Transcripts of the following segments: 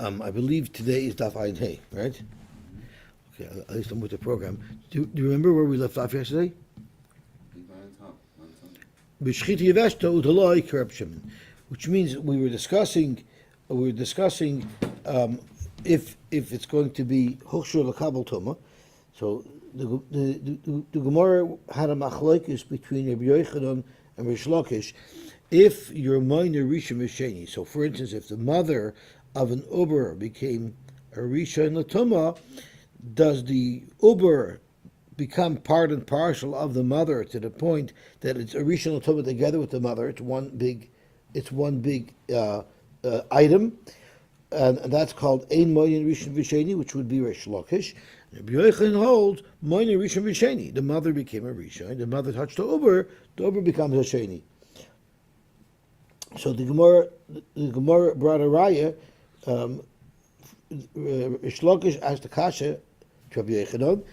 I believe today is Daf Ayin Hey, right? Okay, at least I'm with the program. Do you remember where we left off yesterday? B'shchita yeveshta u'taloi kereb Shimon, which means we were discussing if it's going to be hochshur l'kabel tuma. So the Gemara had a machlokes between Rabbi Yochanan and Rish Lakish. If your minor rishon v'sheni, so for instance, if the mother of an uber became a rishon l'tuma, does the uber become part and parcel of the mother to the point that it's a rishon l'tuma together with the mother? It's one big item, and that's called ein moyin rishon v'sheni, which would be Rish Lakish. Rabbi Yochanan holds moyin rishon v'sheni. The mother became a rishon. The mother touched the uber becomes a sheni. So the Gemara brought a raya. Rish Lakish asked the kasha to Rabbi Yochanan.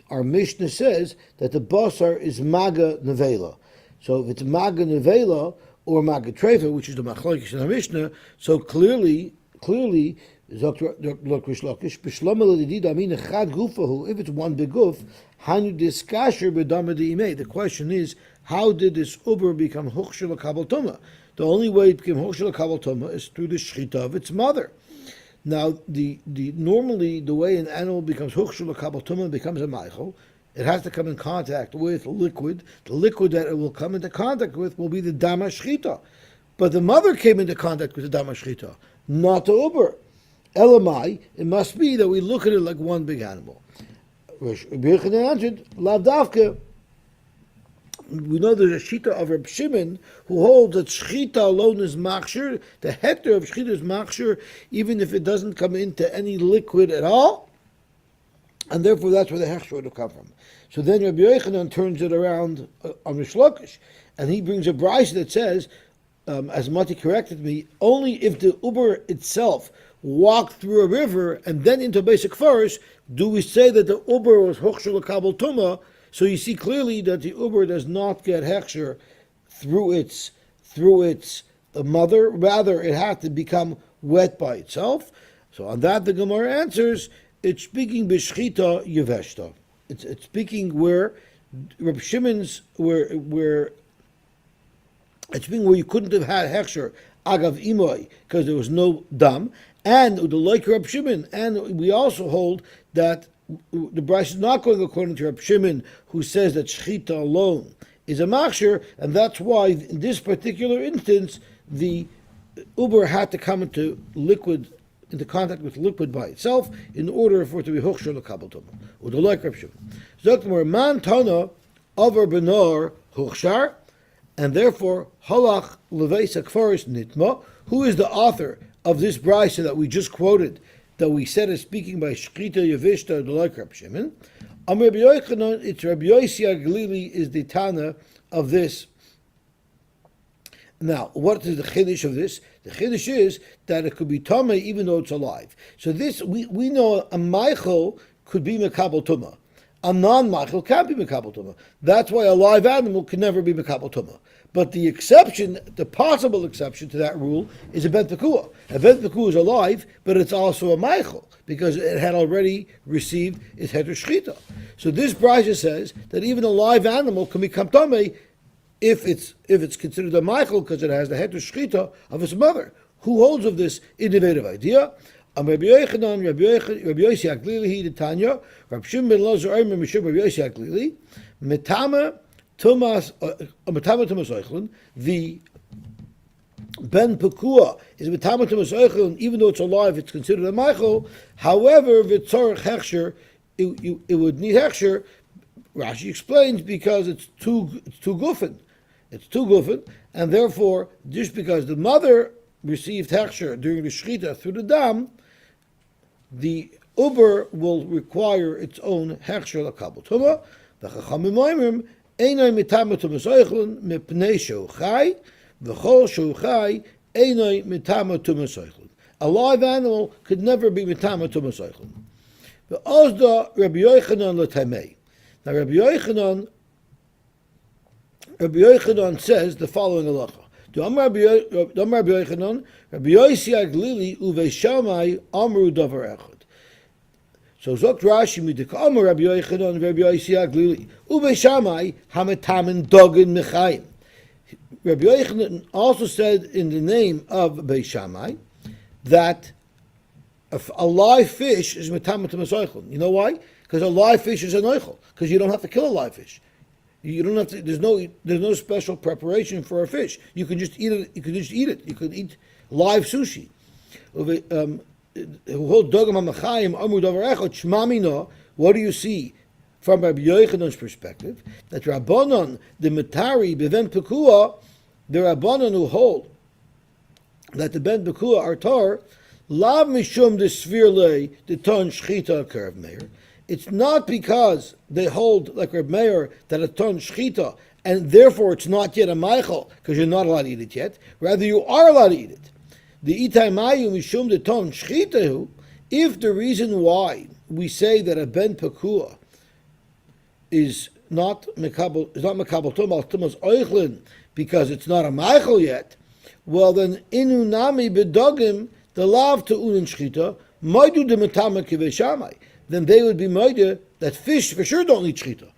Our Mishnah says that the basar is maga nevela. So if it's maga nevela or maga trefa, which is the machlokes in our Mishnah, so clearly, if it's one big guf, the question is, how did this uber become hochshel l'kabel tuma? The only way it became hochshel l'kabel tuma is through the shchita of its mother. Now, normally the way an animal becomes hochshel l'kabel tuma becomes a meichel, it has to come in contact with liquid. The liquid that it will come into contact with will be the dama shchita. But the mother came into contact with the dama shchita, not the uber. Elamai, it must be that we look at it like one big animal. Rabbi Yochanan answered, Lav Davka. We know there's a shita of Reb Shimon who holds that shchita alone is machshir. The hector of shchita is machshir, even if it doesn't come into any liquid at all, and therefore that's where the hechsher would have come from. So then Rabbi Yochanan turns it around on Rish Lakish, and he brings a brayso that says, as Mati corrected me, only if the uber itself walked through a river and then into a basic forest do we say that the uber was hochshel l'kabel tuma. So you see clearly that the uber does not get hechsher through its mother. Rather, it had to become wet by itself. So on that, the Gemara answers, it's speaking b'shchita yeveshta. It's speaking where Reb Shimon's where it's speaking where you couldn't have had hechsher agav imoy because there was no dam, and the like Reb Shimon, and we also hold that the brayso is not going according to Reb Shimon, who says that shchita alone is a machshir, and that's why in this particular instance the uber had to come into contact with liquid by itself in order for it to be hochshel l'kabel tuma. Or the like Reb Shimon. Zokmer man tana over benor hochshar, and therefore halach leveis akfaris nitma. Who is the author of this brayso that we just quoted, that we said is speaking by shchita yevishta, the like Reb Shimon? Rabbi Yochanan, it's Rabbi Yosy Aglili is the Tana of this. Now, what is the chiddush of this? The chiddush is that it could be tamei even though it's alive. So this, we know a meichel could be mekabel tuma. A non-meichel can't be mekabel tuma. That's why a live animal can never be mekabel tuma. But the exception, the possible exception to that rule is a ben Pekua. A ben Pekua is alive, but it's also a meichel, because it had already received its heter shchita. So this brayso says that even a live animal can become tamei if it's considered a meichel because it has the heter shchita of its mother. Who holds of this innovative idea? Rabbi Yochanan, Rabbi Yosy Aglili, the Tanya, Rabbi Shimon ben Lazar, Rabbi Yosy Aglili, Metama Tumas Eichlin, the Ben Pekua is Metama Tumas Eichlin, even though it's alive, it's considered a Meichel. However, V'tzorach Hechsher, it would need Hechsher. Rashi explains because it's too gufen. It's too gufen, and therefore, just because the mother received Hechsher during the Shechita through the dam, the uber will require its own Hechsher l'kabel tuma. The Chachamim oimrim, Einay mitama tumas eichlin mipnei sheu chai, v'chol sheu chai einay mitama tumas eichlin. A live animal could never be mitama tumas eichlin. V'ozda Rabbi Yochanan l'tamei. Now Rabbi Yochanan says the following halacha. Rabbi Yochanan, Rabbi Yosy Aglili Uve Shammai Amru Davar Echad. So Zokt Rashi Midika Amar Rabbi Yochanan Rabbi Yosy Aglili Uve Shammai Hametamin Dogin Mechaim. Rabbi Yochanan also said in the name of Beis Shammai that a live fish is metamin to mesoichel. You know why? Because a live fish is an oichel. Because you don't have to kill a live fish. You don't have to. There's no special preparation for a fish. You can just eat it. You can just eat it. You can eat live sushi. What do you see from Rabbi Yochanan's perspective? That Rabbanon the Matari beven Pekua, the Rabbanon who hold that the ben Pekua are tar. Lav mishum de svirle de ton shchita Reb Meir. It's not because they hold like Reb Meir that a ton shchita and therefore it's not yet a meichel because you're not allowed to eat it yet. Rather, you are allowed to eat it. The itay mayu mishum de ton shchita. If the reason why we say that a ben Pekua is not mekabel tumas oichlin because it's not a meichel yet, well then inu nami bedogim. The lav to unin shchita, maidu de metama kivei Shammai. Then they would be maidu that fish for sure don't need shchita.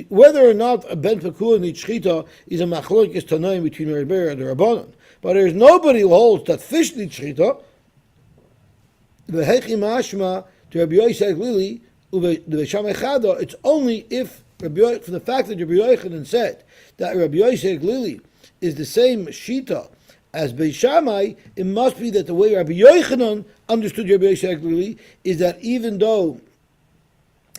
Whether or not a ben Pekua needs shchita is a machlokes tanaim between Rebbe and the Rabbanon. But there's nobody who holds that fish needs shchita. The hechi mashma to Rabbi Yosy Aglili the Shammai chada. It's only if from the fact that Rabbi Yochanan said that Rabbi Yosy Aglili is the same shita as Beis Shammai, it must be that the way Rabbi Yochanan understood Rabbi Yosy Aglili is that even though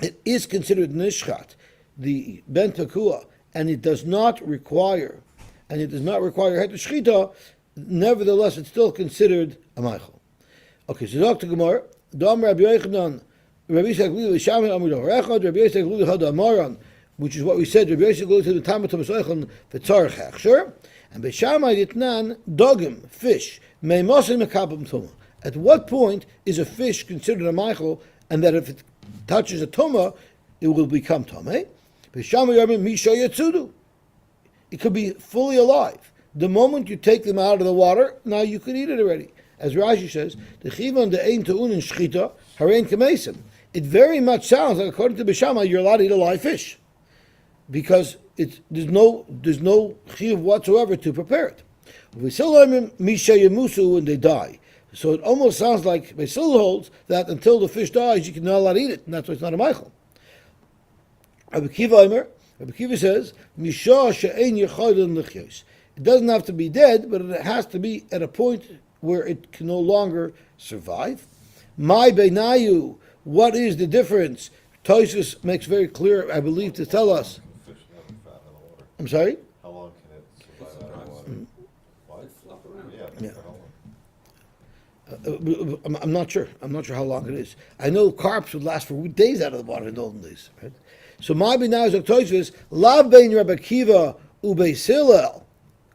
it is considered nishchat, the ben Pekua, and it does not require het shchita, nevertheless it's still considered a meichel. Okay, so Dr. Gemara, Dam Rabbi Yochanan, Rabbi Yosy Aglili Shammai Amud Echad, Rabbi Yosy Aglili Had Amaran, which is what we said. Rabbi Yosy Aglili to the Tamar Thomas Oichon v'tzarech hechsher. And Beis Shammai ditnan dogim, fish, meimasim mekabel tuma. At what point is a fish considered a meichel, and that if it touches a tuma, it will become tamei? Beis Shammai yamin misha yatsudu. It could be fully alive. The moment you take them out of the water, now you can eat it already. As Rashi says, the chivan de ein te'unin shchita harein kamesim. It very much sounds like, according to Beis Shammai, you're allowed to eat a live fish, because there's no chiyuv whatsoever to prepare it. We still learn misha yemusu when they die. So it almost sounds like Basil holds that until the fish dies, you can not allowed to eat it, and that's why it's not a meichel. Rabbi Kiva says misha she'ein yechayden lichyos. It doesn't have to be dead, but it has to be at a point where it can no longer survive. My beinayu, what is the difference? Tosfos makes very clear, I believe, to tell us. I'm sorry? How long can it survive out of water? Yeah. I'm not sure. I'm not sure how long it is. I know carps would last for days out of the water in the olden days. Right? So my now is Tosfos lav bein Rabbi Kiva ubeis Hillel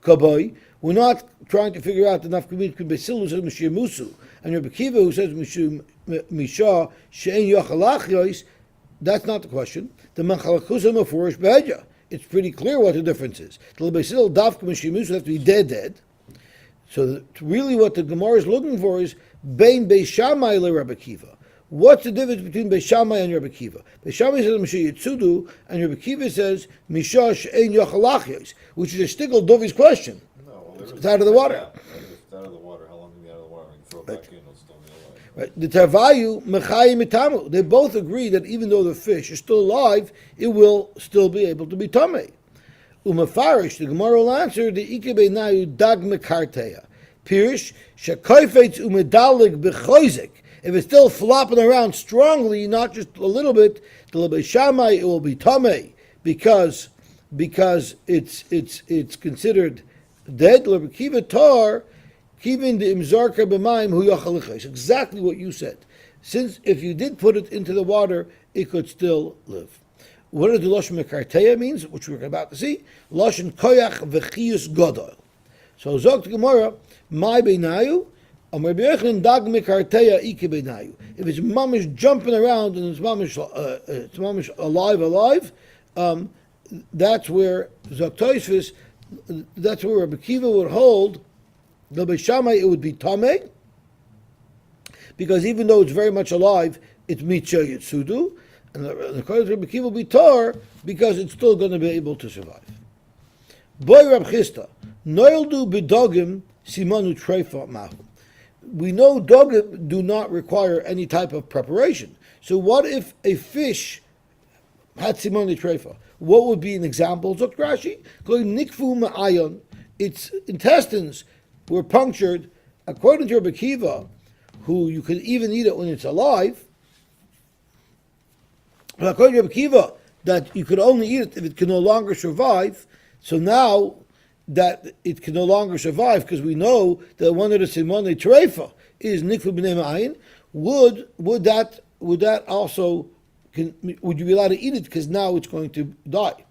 kaboy. We're not trying to figure out the nafkamid between Beis Hillel who says Mishir Musu and Rabbi Kiva who says Misha she'en yachalach. That's not the question. The Manchalakusa Mefurish Behedya. It's pretty clear what the difference is. The Lebesil Dafka Mishimus have to be dead. So really what the Gemara is looking for is Bein Beis Shammai le Rabbi Kiva. What's the difference between Beis Shammai and Rabbi Kiva? Beis Shammai says Misha Yitzudu, and Rabbi Kiva says Misha She'en Yachalachiyos, which is a stickle Dovi's question. No, it's out of the water. It's out of the water. How long can it be out of the water? We can throw it back in, it'll still be alive. Right. The Tarvayu Mechayim Itamu. They both agree that even though the fish is still alive, it will still be able to be tamei. Umafarish, the Gemara will answer the Ikebe Nayu Dag Mekarteya. Pirish Shekoifetz Umedalig Bechoizik. If it's still flopping around strongly, not just a little bit, the Beis Shammai it will be tamei because it's considered dead. Rabbi Kiva tar. Kivin the imzarka b'mayim hu yachalicha. Exactly what you said. Since if you did put it into the water, it could still live. What does the lashon mekarteya means, which we're about to see? Lashon koyach v'chiyus godol. So zok the Gemara, my beinayu, amar b'yechin dag mekarteya ike beinayu. If it's mamish jumping around and it's mamish alive, that's where zok Tosfos That's where Rabbi Kiva would hold. The Beishamai, it would be tamei, because even though it's very much alive, it's mitcha yitsudu, and according to Rabbi Kiva, will be tar because it's still going to be able to survive. Boy Rab Chista, noildu b'dogim simanu treifa mahu. We know dogim do not require any type of preparation. So what if a fish had simanu treifa? What would be an example? Zok Rashi, going nikfu ma'ayon, its intestines were punctured. According to Rabbi Kiva, who you could even eat it when it's alive, but according to Rabbi Kiva, that you could only eat it if it can no longer survive. So now that it can no longer survive, because we know that one of the simone treifa is nikfu b'nei ma'ayin, would that also would you be allowed to eat it because now it's going to die?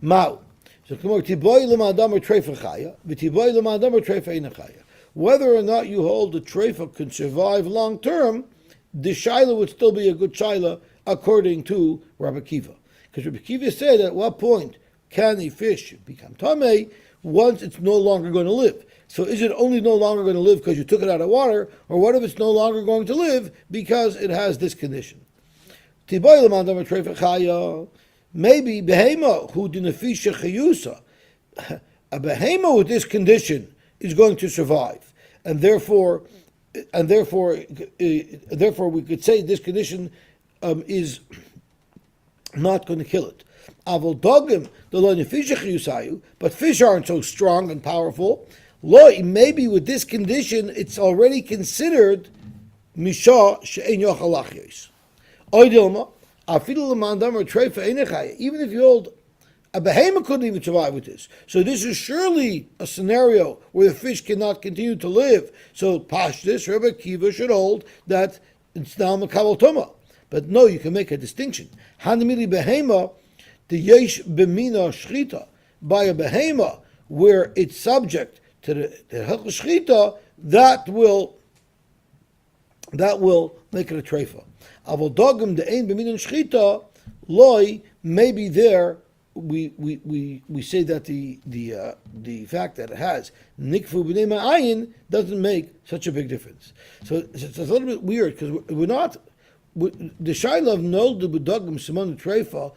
Mao. So tiboy l'ma'adam or treifa chaya, v'tiboy l'ma'adam or treifa ina chaya. Whether or not you hold the treifa can survive long term, the shaila would still be a good shaila according to Rabbi Kiva. Because Rabbi Kiva said at what point can a fish become tamei once it's no longer going to live? So is it only no longer going to live because you took it out of water, or what if it's no longer going to live because it has this condition? Maybe behema who dinafisha chayusa, a behema with this condition is going to survive, and therefore we could say this condition is not going to kill it. Avol dogim the lo nefisha chayusayu, but fish aren't so strong and powerful. Lo, maybe with this condition it's already considered misha she'en yochal lachyos. Oidilma, afilu l'mandam or treifa einechaya. Even if you hold a behemoth couldn't even survive with this. So this is surely a scenario where the fish cannot continue to live. So pashtus, Rabbi Kiva should hold that it's now makabel tuma. But no, you can make a distinction. Hanamili behema, the yesh b'mina shchita, by a behema where it's subject to the shchita, that will make it a treifa. Avol dogim the ein b'mina shchita loy, maybe there we say that the fact that it has nikfu b'nei ma'ayin doesn't make such a big difference. So it's a little bit weird because we're not. The shaila of noldu b'dogim simon treifa,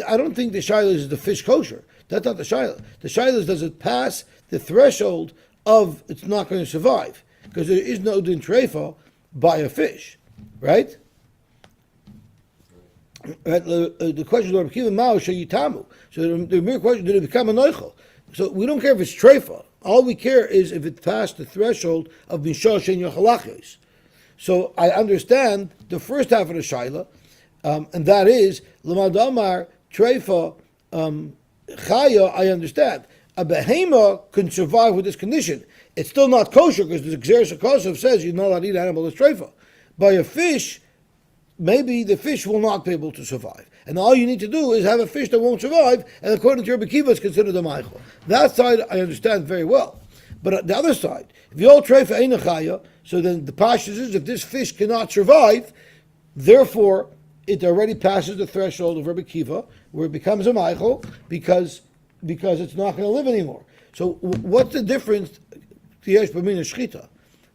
I don't think the shaila is the fish kosher. That's not the shaila. The shaila is, does it pass the threshold of it's not going to survive? Because there is no din treifa by a fish, right? The question is, so the mere question, did it become a noichel? So we don't care if it's treifa. All we care is if it passed the threshold of misha shen yochalaches. So I understand the first half of the shaila, and that is l'madamar treifa chaya. I understand a behema can survive with this condition. It's still not kosher because the Gzeres HaKosov says you're not allowed to eat animal that's treifa. By a fish, maybe the fish will not be able to survive. And all you need to do is have a fish that won't survive, and according to Rabbi Kiva, it's considered a meichel. That side I understand very well. But at the other side, if you all treifa ein chaya, so then the pashtus is if this fish cannot survive, therefore it already passes the threshold of Rabbi Kiva, where it becomes a meichel, because it's not going to live anymore. So what's the difference? Yesh b'mina shchita.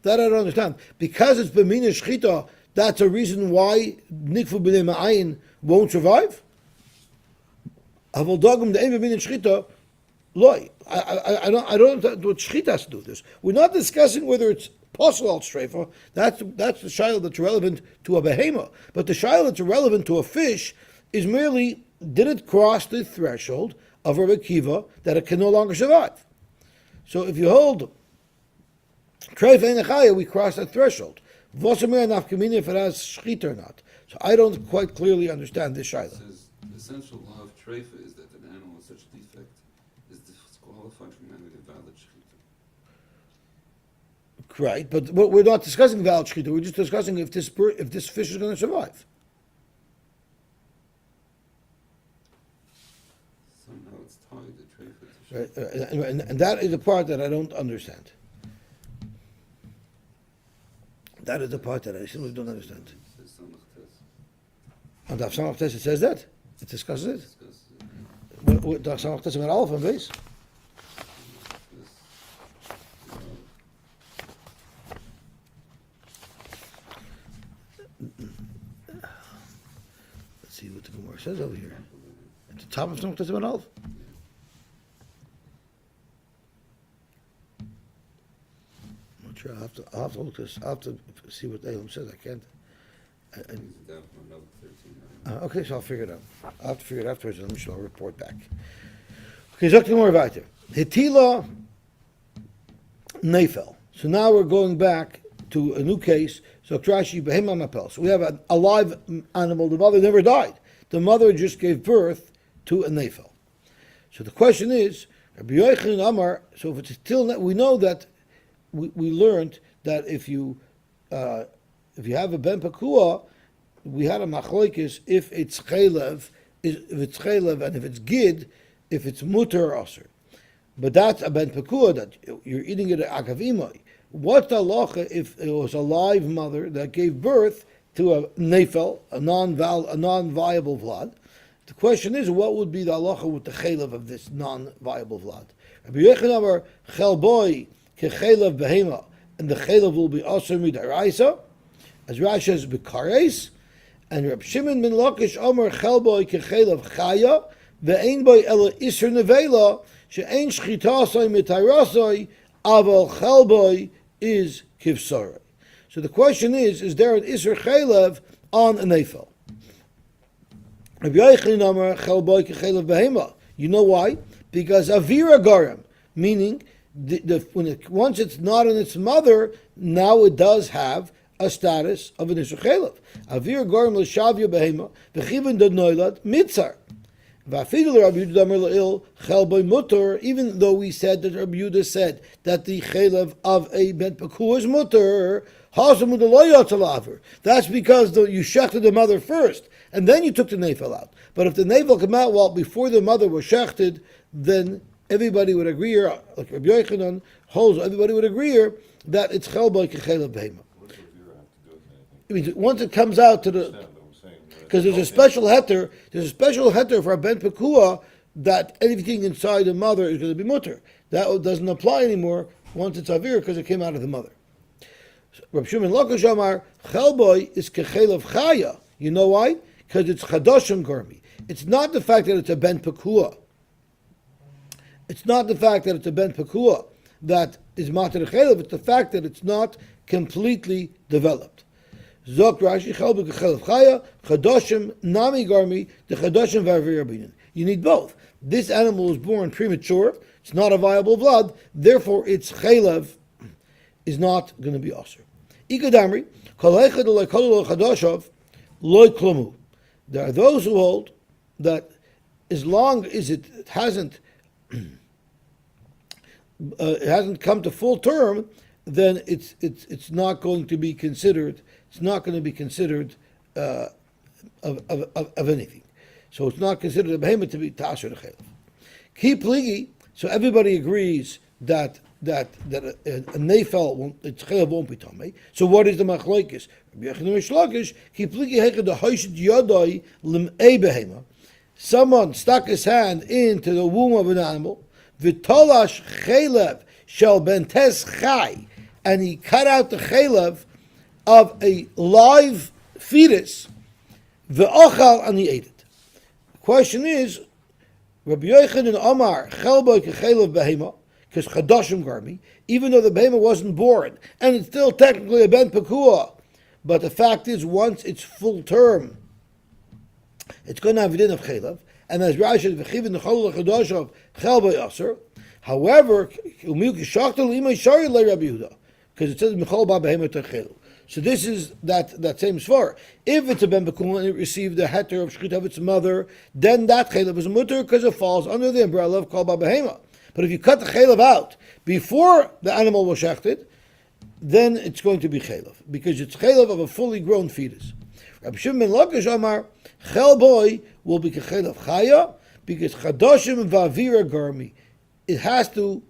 That I don't understand. Because it's b'mina shchita, that's a reason why nikfu b'nei ma'ayin won't survive? Avol dogim de'en b'mina shchita, loy. I don't know what shchita has to do with this. We're not discussing whether it's possible al treifa. That's the shaila that's relevant to a behema. But the shaila that's relevant to a fish is merely, did it cross the threshold of Rabbi Kiva that it can no longer survive? So if you hold treifa ein chaya, we cross that threshold. Vosamer nafkamina if it has shchita or not. So I don't quite clearly understand this shaila. Says the essential law of treifa is that an animal with such a defect is disqualified from having a valid shchita. Right, but we're not discussing valid shchita. We're just discussing if this fish is going to survive. Somehow it's tied the treifa to shchita. Right, and that is the part that I don't understand. That is the part that I simply don't understand. It says samach tes. On Daf Samach Tes it says that. It discusses it. Discuss it. Daf Samach Tes about Aleph and Beis. what the Gemara says over here. At the top of Tanakh Testament Aleph. I'm not sure. I'll have to look this. I'll have to see what Elam says. I can't. It's down from note 13. Okay, so I'll figure it out. I'll have to figure it out afterwards, and I'll report back. Okay, Zok more about it. Hitila Nefel. So now we're going back to a new case. So Rashi Behema Mapel. So we have a live animal. The mother never died. The mother just gave birth to a Nefel. So the question is, Rabbi Yochanan Amar. So if it's till we know that we learned that if you have a ben Pekua, we had a machlokes if it's chaylev, and if it's gid, if it's muter or aser. But that's a ben Pekua that you're eating it at akavimai. What's the halacha if it was a live mother that gave birth to a nefel, a non-viable vlad? The question is, what would be the halacha with the chaylev of this non-viable vlad? Rabbi Yochanan Amar chelboi kechaylev behema, and the chaylev will be aser midaraisa, as Rashi says bekares, and Reb Shimon ben Lakish Amar chelboi kechaylev chaya, ve'ein boi ela iser nevela, she'ein shchitasai mitarasai, aval chelboi is kivsarei. So the question is there an iser chaylev on a nefel? Rabbi Yochanan Amar chelboi kechaylev behema. You know why? Because avira garam, meaning once it's not in its mother, now it does have a status of an iser chaylev. Avira garam l'shavya behema v'chivin dod noilad mitzar. Even though we said that Rabbi Yehuda said that the chaylev of a ben Pekua is mutter, that's because you shechted the mother first, and then you took the nefel out. But if the nefel came out before the mother was shechted, then everybody would agree, like Rabbi Yochanan holds, everybody would agree that it's chelboi kechaylev behema. What does Avira have to do with anything? It means once it comes out to the... Because there's a special heter. There's a special heter for a ben Pekua that anything inside the mother is going to be mutter. That doesn't apply anymore once it's avir because it came out of the mother. So, Reb Shimon Lakish Amar chelboi is kechelev chaya. You know why? Because it's chadoshim garmi. It's not the fact that it's a ben Pekua. It's not the fact that it's a ben Pekua that is mater chelev. It's the fact that it's not completely developed. Zok Rashi chelboi kechelev chaya chadoshim nami garmi the chadoshim v'avir rabinin. You need both. This animal was born premature. It's not a viable blood. Therefore, its chelev is not going to be aser. Ikadamri kol echad lo kol chadoshav loy klumu. There are those who hold that as long as it hasn't come to full term, then it's not going to be considered. It's not going to be considered of anything. So it's not considered a behemoth to be tasher chelev. Ki pligi. So everybody agrees that a nefel, its chelev won't be tamei. So what is the machlokes? Someone stuck his hand into the womb of an animal, v'tolash chelev shel bentes chai, and he cut out the chelev of a live fetus, v'ochal, and he ate it. The question is, Rabbi Yochanan Amar chelboi kechelev behema, because chadoshim garmi, even though the behema wasn't born, and it's still technically a ben Pekua, but the fact is, once it's full term, it's going to have a din of chelev, and as Rashi said, v'chivin nechol l'chadoshav chelboi aser. However, because it says mechol ba behema techelu. So this is that same svar. If it's a ben Pekua and it received the heter of shchita of its mother, then that chelev is a mutter because it falls under the umbrella of kol ba behema. But if you cut the chelev out before the animal was shechted, then it's going to be chelev because it's chelev of a fully grown fetus. Rabbi Shimon ben Lakish Amar chelboi will be kechelev chaya because chadoshim v'avira garmi. It has to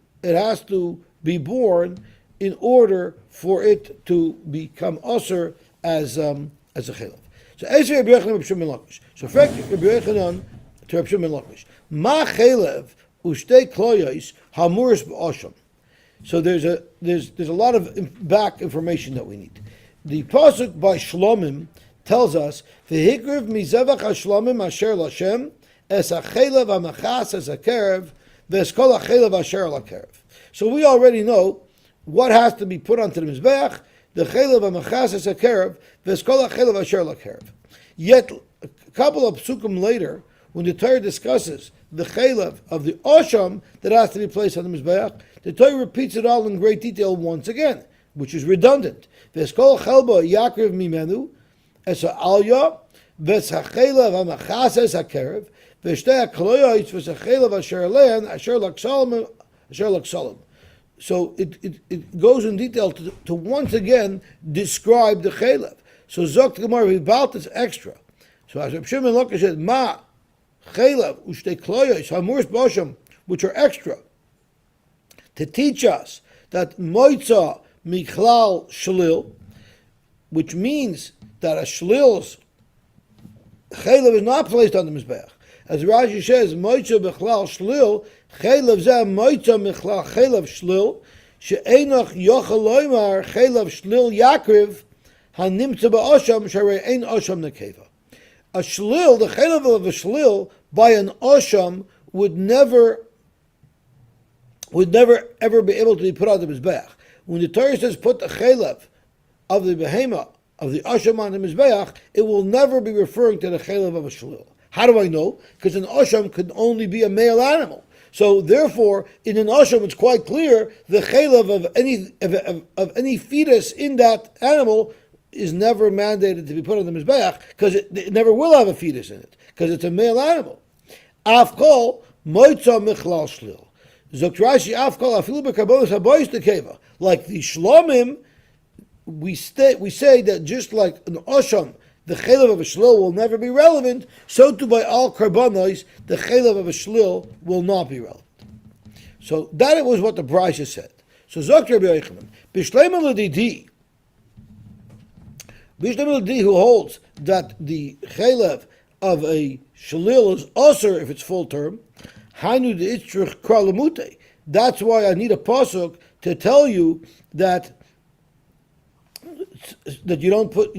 be born in order for it to become aser as a chelev. So Ezer Rabbi Yochanan Rabbi Shimon ben Lakish. So Rabbi Yochanan to Rabbi Shimon ben Lakish. Ma chelev ushtei kloyos hamuris b'osham. So there's a lot of back information that we need. The pasuk by Shlomim tells us, "V'hikriv mizevach hashlamim asher l'Hashem es hachelav hamachas es hakerev v'eskol hachelav asher l'hakerev." So we already know what has to be put onto the mizbeach: the chelav hamachas es hakerev v'eskol hachelav asher l'hakerev. Yet a couple of psukim later, when the Torah discusses the chelav of the osham that has to be placed on the mizbeach, the Torah repeats it all in great detail once again, which is redundant. V'eskol chelba yakriv mimenu es ha'alya v'eshachelav hamachas es hakerev v'shtei ha'kloyos v'eshachelav asher lehan asher l'ksalim. So it goes in detail to once again describe the chelav. So Zok Gemara about this extra. So as Reb Shimon Lakish said, Ma chelav ushtei kloyos hamurs bosham, which are extra, to teach us that moitza michlal shlil, which means that a shlil's chelav is not placed on the mizbeach. As Rashi says, moitza michlal shlil, chelav zeh moitza michlal chelav shlil, she'enoch yochel loymar chelav shlil yakriv hanimtza ba'osham sharei ein osham nekeva. A shlil, the chelav of a shlil by an osham would never ever be able to be put on the mizbeach. When the Torah says put the chelav of the behema of the osham on the mizbeach, it will never be referring to the chelav of a shlil. How do I know? Because an osham could only be a male animal. So therefore, in an osham, it's quite clear the chelav of any fetus in that animal is never mandated to be put on the mizbeach because it never will have a fetus in it because it's a male animal. Afkol moitza michlal shlil. Zok Rashi afkol afilu bekabolos haboyis dekeva. Like the shlomim, we say that just like an osham, the chelav of a shlil will never be relevant. So too by all karbanos, the chelav of a shlil will not be relevant. So that was what the Brisa said. So Zok Rabbi Yochanan b'shleima l'didi. Who holds that the chelav of a shalil is usher if it's full term, hainu de itzrich kralamute. That's why I need a pasuk to tell you that you don't put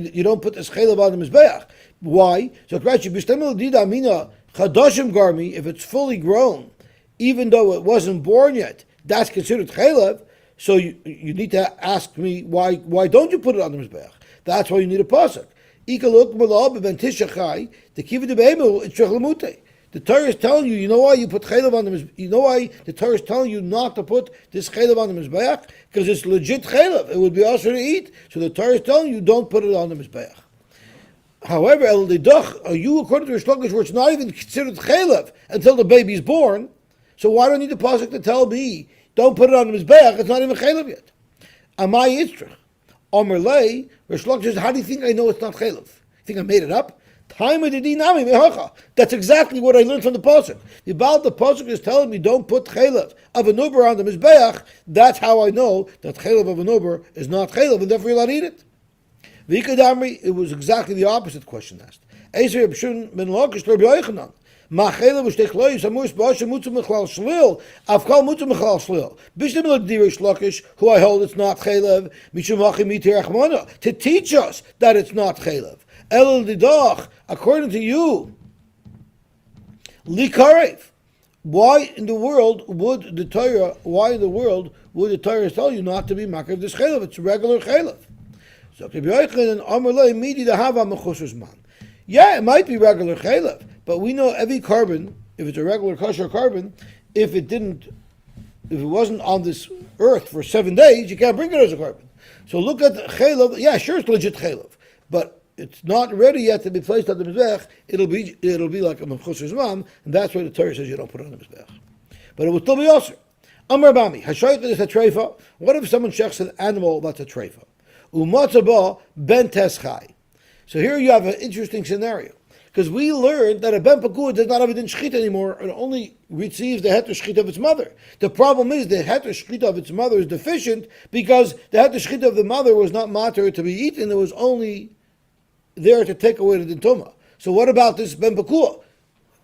this chelav on the mizbeach. Why? So Rashi b'shtemel dida mina chadashim garmi, if it's fully grown, even though it wasn't born yet, that's considered chelav. So you need to ask me why don't you put it on the mizbeach? That's why you need a pasuk. The Torah is telling you, you know why you put chelav on the mizbeach? You know why the Torah is telling you not to put this chelav on the mizbeach? Because it's legit chelav. It would be also to eat. So the Torah is telling you, don't put it on the mizbeach. However, el lidach, are you according to Rish Lakish, where it's not even considered chelav until the baby is born? So why do I need the pasuk to tell me, don't put it on the mizbeach? It's not even chelav yet. Amai yitzrich. Omer lei, Rish Lakish says, how do you think I know it's not chelav? You think I made it up? That's exactly what I learned from the pasuk. The pasuk is telling me don't put chelav of an uber on the mizbeach. That's how I know that chelav of an uber is not chelav, and therefore you'll not eat it. It was exactly the opposite question asked. Ma chelav ushtei kloyim samus b'ashem mutzu mechlal shlil avkal mutzu mechlal shlil b'shtem l'dirish Lakish, who I hold it's not chelav mishum hachim mitir achmona, to teach us that it's not chelav. El didach, according to you, likarev. Why in the world would the Torah tell you not to be makav this chelav? It's regular chelav. So yeah, it might be regular chelav, but we know every carbon, if it's a regular kosher carbon, if it wasn't on this earth for 7 days, you can't bring it as a carbon. So look at the chelav. Yeah, sure, it's legit chelav, but it's not ready yet to be placed on the mizbech. It'll be like a mechusar zman, and that's why the Torah says you don't put it on the mizbech. But it will still be also. Amar bami hashayit is a treifa. What if someone shechs an animal that's a treifa? Umatzaba ben teschai. So here you have an interesting scenario, because we learned that a ben Pekua does not have a din shchita anymore, and only receives the heter shchita of its mother. The problem is the heter shchita of its mother is deficient because the heter shchita of the mother was not matter to be eaten; it was only there to take away the din tuma. So what about this ben Pekua?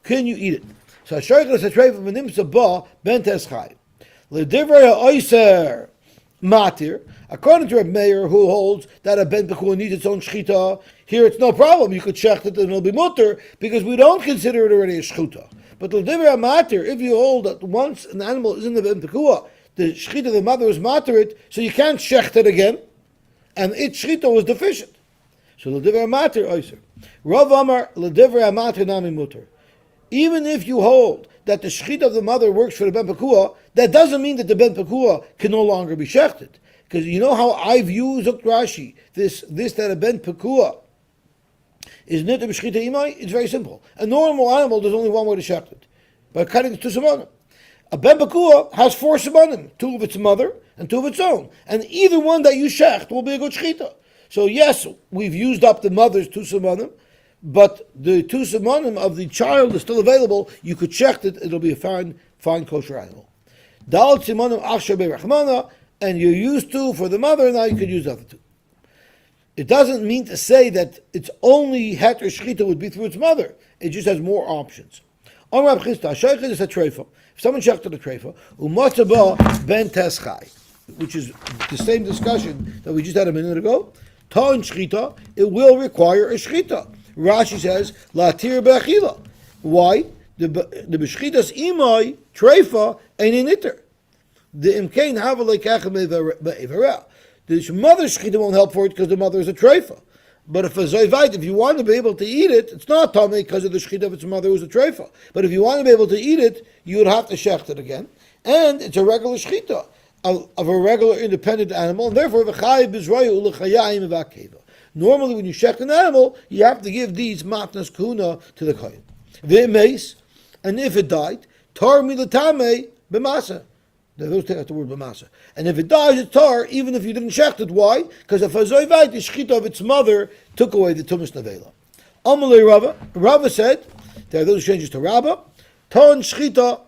Can you eat it? So Hashoychel is a treifa v'nimsa ba ben teschai. L'divrei ha'oiser matir. According to Reb Meir, who holds that a ben pekua needs its own shchita, here it's no problem. You could shecht it and it'll be mutter because we don't consider it already a shchuta. But l'divrei matir, if you hold that once an animal is in the ben pekua, the shchita of the mother is matir it, so you can't shecht it again, and its shchita was deficient. So l'divrei matir oiser. Rav Amar l'divrei matir nami mutter. Even if you hold that the shechita of the mother works for the ben pekua, that doesn't mean that the ben pekua can no longer be shechted. Because you know how I view Zuk Rashi, this that a ben pekua is nit b'shechita imai. It's very simple. A normal animal, there's only one way to shecht it, by cutting it to simonim. A ben pekua has 4 simonim, 2 of its mother and 2 of its own, and either one that you shecht will be a good shechita. So yes, we've used up the mother's 2 simonim, but the 2 simonim of the child is still available. You could shecht it; it'll be a fine kosher animal. Dal simonim achsher be'rachmana, and you used 2 for the mother. Now you could use the other 2. It doesn't mean to say that it's only het or shchita would be through its mother. It just has more options. Amar Rab Chisda, shaychet is a treifa. If someone shechted a treifa, umatzaba ben teschai, which is the same discussion that we just had a minute ago. Ta in shchita, it will require a shchita. Rashi says, latir be'achila. Why? The b'shchitas imai, treifa, ain't in iter. The imkain hava leikachem be'evareh. The mother's shchita won't help for it because the mother is a treifa. But if a zoivite, if you want to be able to eat it, it's not tamei because of the shchita of its mother who's a treifa. But if you want to be able to eat it, you would have to shecht it again. And it's a regular shchita of a regular independent animal, and therefore v'chayiv b'zroyu u'lechayayim v'akeva. Normally, when you shecht an animal, you have to give these matnas kahuna to the kohen. V'emeis, and if it died, tar milatame b'masa. Those take out the word b'masa. And if it dies, it's tar, even if you didn't shecht it. Why? Because if a zoivite, the shchita of its mother took away the tumas nevela. Amalei Rava. Rava said, there are those changes to Rava. Ton shchita,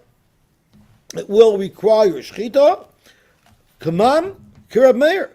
it will require shchita. Kaman, Kirab Meir.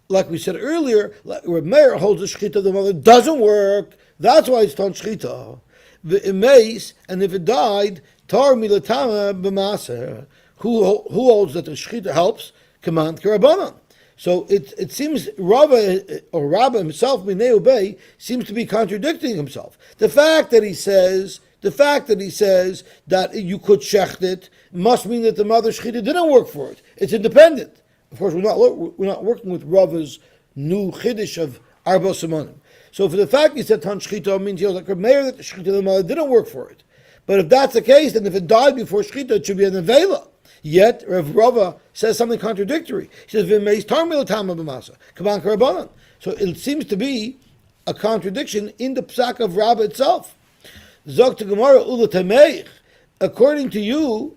Like we said earlier, Reb Meir holds the shchita of the mother doesn't work. That's why it's ton shchita. V'emeis, and if it died, tar milatama b'maser. Who holds that the shchita helps? Command kirabanan. So it seems Rava or Rabba himself, Minei Ubei, seems to be contradicting himself. The fact that he says that you could shecht it must mean that the mother shchita didn't work for it. It's independent. Of course, we're not working with Rava's new chiddush of arba simonim. So for the fact he said tan shchita means like Reb Meir that the shchita of the mother didn't work for it. But if that's the case, then if it died before shchita, it should be an nevela. Yet Rav Rava says something contradictory. He says v'meis tarmil tama b'masa kaban karabanan. So it seems to be a contradiction in the psak of Rava itself. Zok to Gemara ula tameich. According to you,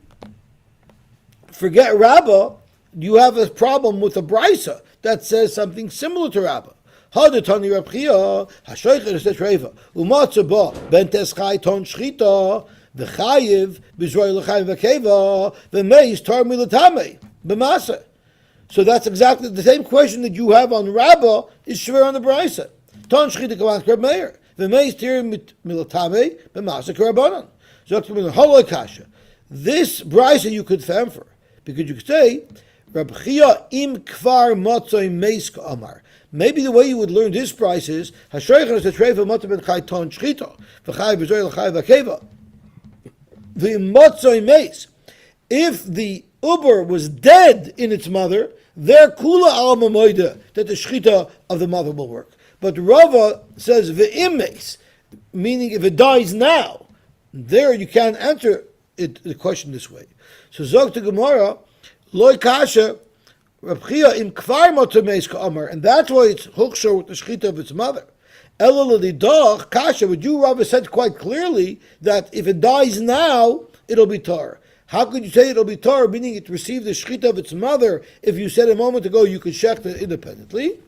forget Rabbah, you have a problem with a brisa that says something similar to Rabbah. Hadatani Rab Chia hashoichet es treifa umatzaba ben teschai ton shchita v'chayiv b'zroy l'chayiv v'keva v'meis tar milatame b'masa. So that's exactly the same question that you have on Rabbah is shver on the brisa. Ton shchita kavan Reb Meir v'meis tir milatame b'masa karabanan. Zok haloi kasha. This brisa you could famfer because you could say Rab Chia im kvar matzoy meiska amar. Maybe the way you would learn this price is Hashoichet is a treifa matzah ben chai ton shchita v'chai b'zoy l'chai v'keva v'matzoy meis. If the uber was dead in its mother, there kula al mamoida that the shchita of the mother will work. But Rava says v'im meis, meaning if it dies now, there you can't answer the question this way. So Zog to Gemara. Loi kasha, Rab Chia im kvar motameis ka'amar, and that's why it's hukshah with the shchita of its mother. Ela l'didach kasha, but you, Rabbi, said quite clearly that if it dies now, it'll be tar. How could you say it'll be tar, meaning it received the shchita of its mother, if you said a moment ago you could shecht it independently?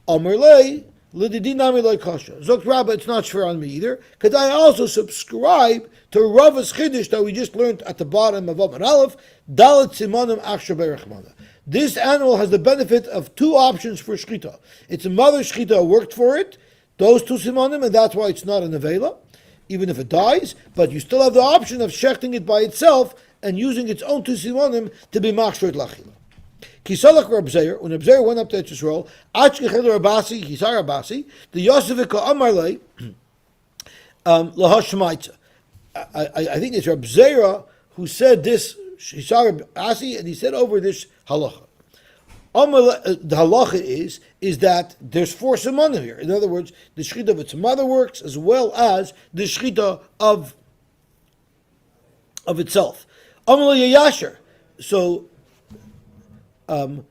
Amar lei, l'didinami loi kasha. Zok Rabbi, it's not shver on me either, because I also subscribe to Rava's chiddush that we just learned at the bottom of Amar Aleph, Dalet Simonim Achsher Berechmana. This animal has the benefit of 2 options for shchita. Its mother shchita worked for it, those 2 simonim, and that's why it's not a nevela, even if it dies, but you still have the option of shechting it by itself and using its own 2 simonim to be machshor lachila. Kisalach Reb Zeir, when Reb Zeir went up to Yisrael, Ach Gechel Rabasi, Hisar Rabasi, the Yosevika Amarle, Lahashmaitza. I think it's Reb Zeira who said this, Hisar Rabasi, and he said over this halacha. The halacha is that there's 4 simonim here. In other words, the shechita of its mother works as well as the shechita of itself. Amal Yasher. So, Reb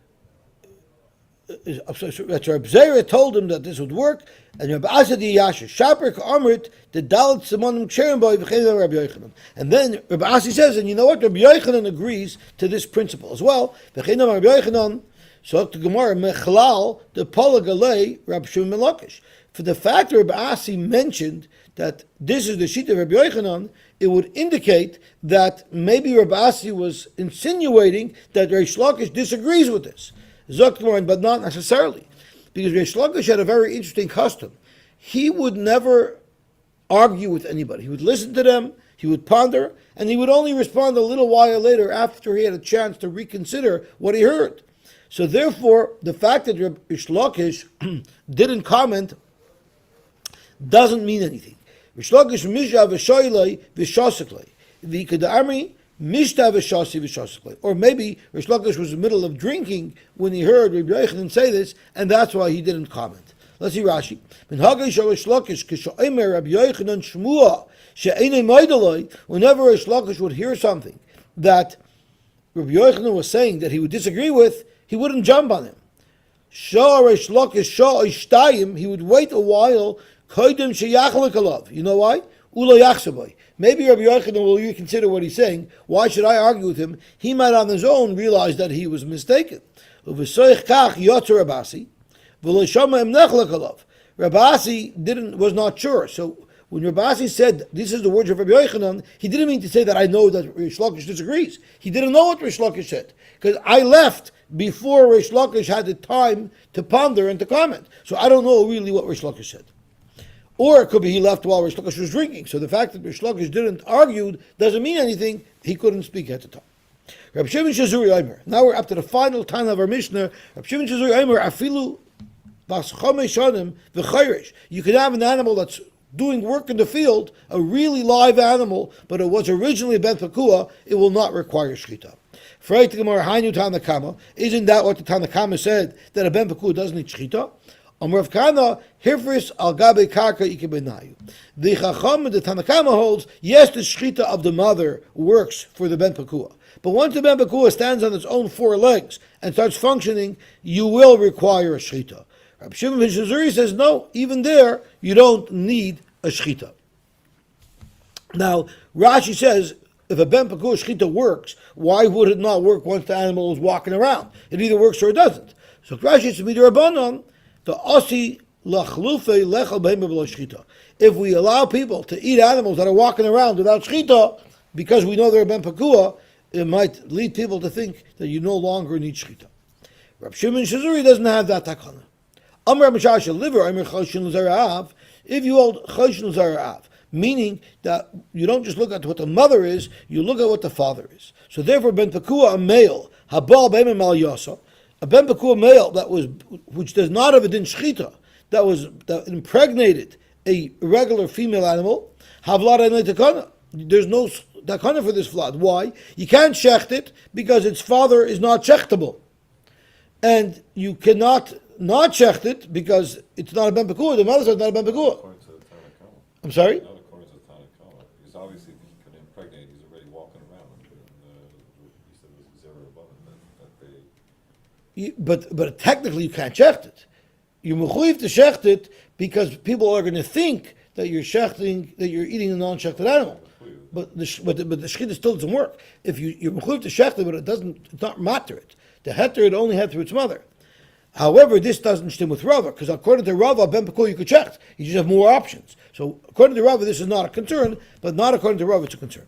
Zeira told him that this would work, and Reb Asad Yasher Shaper Amrit the Dalit Simonim Ksherim Boy v'Chein Rabbi Yochanan. And then Reb Asi says, and you know what? Rabbi Yochanan agrees to this principle as well. V'Chein Rabbi Yochanan. So the Gemara Mechlal the Polagalei Rab Shimon Lakish. For the fact that Rabbi Asi mentioned that this is the sheet of Rabbi Yochanan, it would indicate that maybe Rabbi Asi was insinuating that Reish Lakish disagrees with this. Zok, but not necessarily, because Reish Lakish had a very interesting custom. He would never argue with anybody. He would listen to them, he would ponder, and he would only respond a little while later after he had a chance to reconsider what he heard. So therefore, the fact that Reish Lakish didn't comment doesn't mean anything. Reish Lakish mishav v'shoylei v'shoseklei v'ikadami mishtav v'shosi v'shoseklei. Or maybe Reish Lakish was in the middle of drinking when he heard Rabbi Yochanan say this, and that's why he didn't comment. Let's see Rashi. Whenever Reish Lakish would hear something that Rabbi Yochanan was saying that he would disagree with, he wouldn't jump on him. He would wait a while. You know why? Maybe Rabbi Yochanan will reconsider what he's saying. Why should I argue with him? He might on his own realize that he was mistaken. Rabasi was not sure. So when Rabasi said, this is the words of Rabbi Yochanan, he didn't mean to say that I know that Reish Lakish disagrees. He didn't know what Reish Lakish said. Because I left before Reish Lakish had the time to ponder and to comment. So I don't know really what Reish Lakish said. Or it could be he left while Reish Lakish was drinking. So the fact that Reish Lakish didn't argue doesn't mean anything. He couldn't speak at the time. Reb Shimon Shazuri Omer. Now we're up to the final time of our Mishnah. Reb Shimon Shazuri Omer, afilu bas chomesh shanim v'chayrish. You can have an animal that's doing work in the field, a really live animal, but it was originally a ben Pekua, it will not require shchita. Isn't that what the Tanakama said, that a ben Pekua doesn't need shchita? The Chacham, the Tanakama holds, yes, the shchita of the mother works for the ben Pekua. But once the ben Pekua stands on its own 4 legs and starts functioning, you will require a shchita. Rabbi Shimon ben Shazuri says, no, even there, you don't need a shchita. Now, Rashi says, if a ben Pekua shchita works, why would it not work once the animal is walking around? It either works or it doesn't. So Rashi says, midrabanan, the osi lachlufe lechal behem b'lo shchita. If we allow people to eat animals that are walking around without shchita, because we know they're ben Pekua, it might lead people to think that you no longer need shchita. Rabbi Shimon Shazuri doesn't have that takana. If you hold choshen zarav, meaning that you don't just look at what the mother is, you look at what the father is. So therefore, ben Pekua, a male, habal be'emem al yasa, a ben Pekua male which does not have a din shchita, that impregnated a regular female animal, havlad enei takana. There's no takana for this flood. Why? You can't shecht it because its father is not shechtable, and you cannot not shecht it because it's not a ben Pekua. The mother says not a ben Pekua. According to the Tanakama. I'm sorry? Not according to the Tanakama. Because obviously if he could impregnate, he's already walking around. He said it was zero above him, that they... But technically you can't shecht it. You're mechuyev to shecht it because people are going to think that you're shechting, that you're eating a non-shechted animal. But the shechita still doesn't work. If you're mechuyev to shecht it, but it's not matter it. The heter, it only had through its mother. However, this doesn't stem with Rava, because according to Rava, ben Pekua you could shecht. You just have more options. So according to Rava, this is not a concern, but not according to Rava, it's a concern.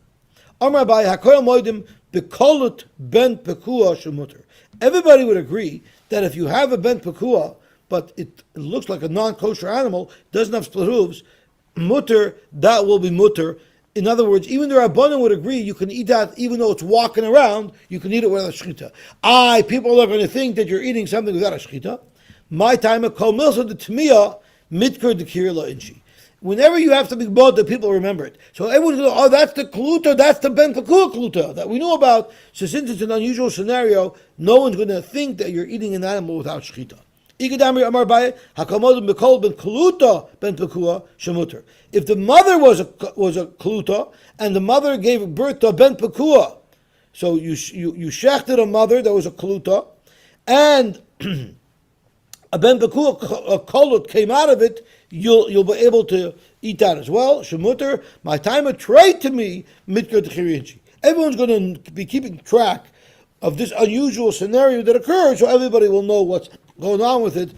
Amar Abaye, hakoyel moedim bekolut ben Pekua shemuter. Everybody would agree that if you have a ben Pekua, but it looks like a non-kosher animal, doesn't have split hooves, mutter, that will be mutter, In other words, even the Rabbanim would agree you can eat that even though it's walking around, you can eat it without a shchita. People are going to think that you're eating something without a shchita. My time of kol milsa the tmiya mitkur the kirila inchi. Whenever you have something bought, the people remember it. So everyone's going to go, that's the kluta, that's the ben pekua kluta that we knew about. So since it's an unusual scenario, no one's going to think that you're eating an animal without shchita. If the mother was a kluta and the mother gave birth to a ben pekua, so you shechted a mother that was a kluta, and a ben pekua, a kolut came out of it, you'll be able to eat that as well. Shemuter, my time of trade to me, mitkar t'chirinchi. Everyone's going to be keeping track of this unusual scenario that occurred, so everybody will know what's going on with it.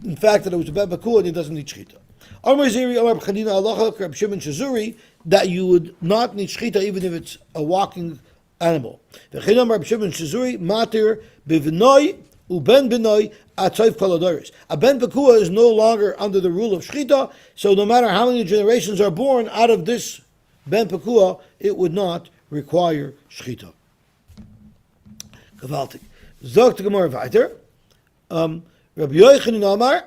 In fact, that it was a ben pekua and it doesn't need shchita. Amar Ziri, Amar B'chanina, Halacha, Reb Shimon Shazuri, that you would not need shchita even if it's a walking animal. V'chein Amar Reb Shimon Shazuri, Matir b'v'noi uben b'noi atzoif kol hadoros. A ben pekua is no longer under the rule of shchita, so no matter how many generations are born out of this ben pekua, it would not require shchita. Gewaltig. Zogt the Gemara weiter. Rabbi Yochanan Amar,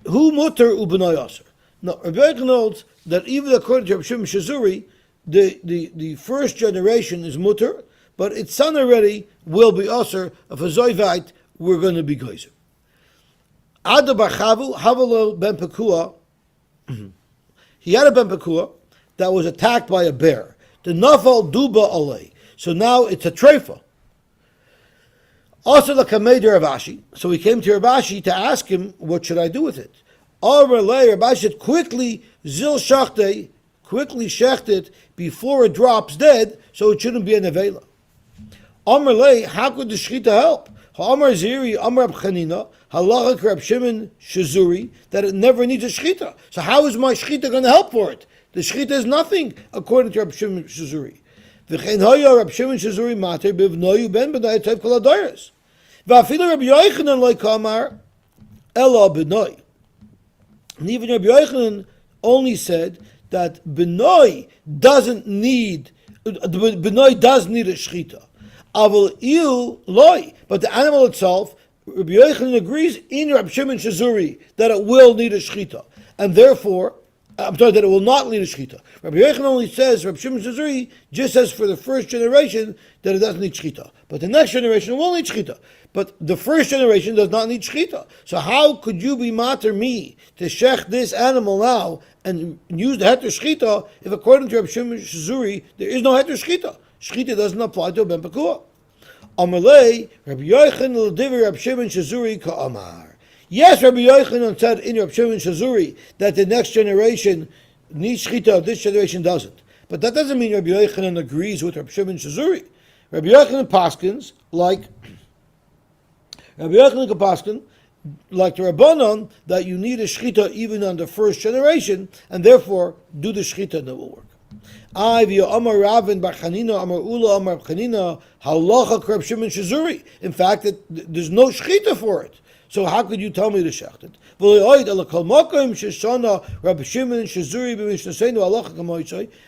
Hu muter u'b'noi aser. No, Rabbi Yochanan holds that even according to Rabbi Shimon Shazuri, the first generation is muter, but its son already will be aser. If a zoivite, we're going to be geyser. Ada bar Chavu, Havalo ben Pekua, he had a ben Pekua that was attacked by a bear. The nafal duba alei. So now it's a treifa. Also the Kamei de Ravashi. So he came to Ravashi to ask him, what should I do with it? Ravashi said, quickly shecht it before it drops dead, so it shouldn't be a nevela. Amar lei, how could the shchita help? Amar Ziri, Amar B'chanina, Halacha Reb Shimon Shazuri, that it never needs a shchita. So how is my shchita going to help for it? The shchita is nothing, according to Reb Shimon Shazuri. V'chein hoya Reb Shimon Shazuri mater b'vnoyu ben b'nai tayv kol hadoros. V'afilu Reb Yochanan lo kamar ela b'noi. And even Reb Yochanan only said that b'noi does need a shchita. Aval iu loy, but the animal itself, Rabbi Yochanan agrees in Reb Shimon Shazuri that it will need a shchita, and therefore, that it will not need a shchita. Rabbi Yochanan only says, Reb Shimon Shazuri just says for the first generation that it doesn't need shchita, but the next generation will need shchita. But the first generation does not need shchita. So how could you be mater me to shech this animal now and use the heter shchita if according to Reb Shimon Shazuri there is no heter shchita? Shchita doesn't apply to a ben pekua. Amalei, Rabbi Yochanan l'divrei Reb Shimon Shazuri ka'amar. Yes, Rabbi Yochanan said in Reb Shimon Shazuri that the next generation needs shchita, this generation doesn't. But that doesn't mean Rabbi Yochanan agrees with Reb Shimon Shazuri. Rabbi Yochanan paskins like the Rabbanon that you need a shchita even on the first generation, and therefore do the shchita and it will work. In fact, there's no shchita for it. So how could you tell me to shecht it?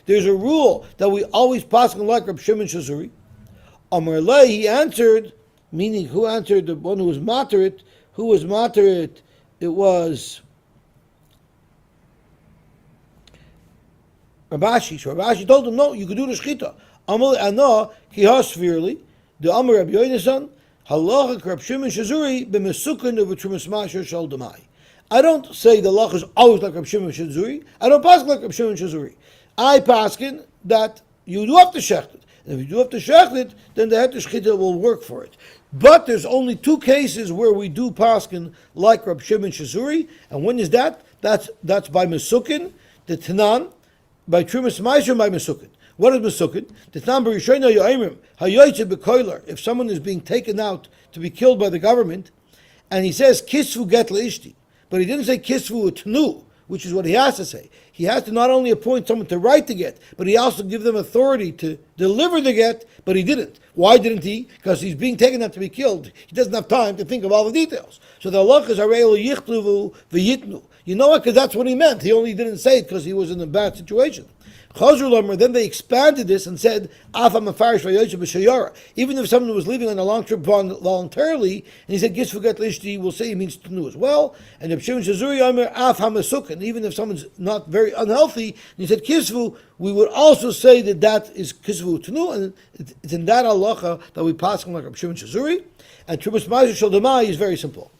There's a rule that we always pass on like Reb Shimon Shazuri. Amar lei, he answered, meaning who answered? The one who was materit. Who was materit? It was Rabashi. So Rabashi told him, no, you could do the shchita. Amar ana ki hasvirli the Amar Rabbi Yonasan halacha Reb Shimon Shazuri b'mesukin of Trumas Masher shal demai. I don't say the halacha is always like Reb Shimon Shazuri. I don't pass like Reb Shimon Shazuri. I paskin that you do have to shecht it. And if you do have to shecht it, then the heter shchita will work for it. But there's only two cases where we do paskin like Reb Shimon Shazuri, and when is that? That's by mesukin, the tanan, by Trumas Masher, by mesukin. What is mesukin? The tanan b'rishayna yoimrim hayoytze b'koiler. If someone is being taken out to be killed by the government, and he says kisvu get leishti, but he didn't say kisvu utnu, which is what he has to say. He has to not only appoint someone to write the get, but he also give them authority to deliver the get, but he didn't. Why didn't he? Because he's being taken out to be killed. He doesn't have time to think of all the details. So the halachas are yichtluvu v'yitnu. You know what? Because that's what he meant. He only didn't say it because he was in a bad situation. Then they expanded this and said, even if someone was leaving on a long trip voluntarily, and he said, we'll say he means tenu as well. And even if someone's not very unhealthy, and he said kisvu, we would also say that is kisvu tenu, and it's in that halacha that we pass on like Reb Shimon Shazuri. And Trumas Meiser Shel Demai is very simple.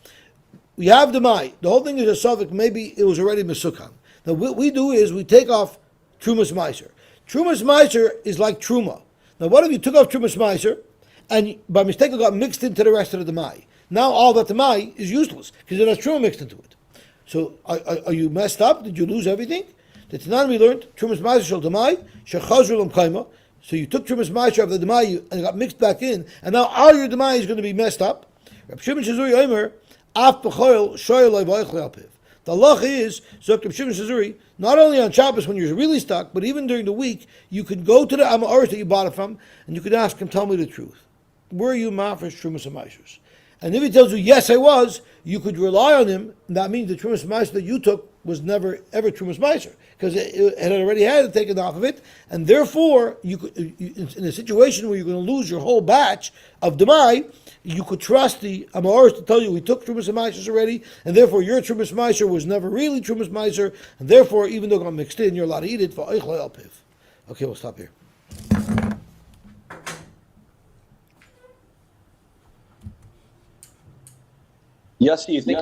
We have Demai. The whole thing is a suffix, maybe it was already Mesukhan. Now what we do is we take off Trumas Meiser. Trumas Meiser is like Truma. Now what if you took off Trumas Meiser and by mistake it got mixed into the rest of the Demai? Now all that Demai is useless because it has Truma mixed into it. So are you messed up? Did you lose everything? The Tanan we learned, Trumas Meiser Shel Demai, Shechazru Lam Kaima. So you took Trumas Meiser of the Demai and it got mixed back in, and now all your Demai is going to be messed up. Reb Shimon Shazuri Omer, Af B'choil Shoyel Loy V'oichle Alpiv. The halach is, Zok Reb Shimon Shazuri, not only on Shabbos when you're really stuck, but even during the week, you could go to the Amaris that you bought it from, and you could ask him, tell me the truth. Were you mafresh Trumas Amaishers? And if he tells you, yes, I was, you could rely on him, and that means the Trumas Meiser that you took was never ever Trumas Meiser, because it had already had it taken off of it, and therefore, you could, in a situation where you're going to lose your whole batch of Demai, you could trust the Amoris to tell you we took Trumas Meiser already, and therefore your Trumas Meiser was never really Trumas Meiser, and therefore, even though it got mixed in, you're allowed to eat it for Eichle Alpiv. Okay, we'll stop here. Yosy, you think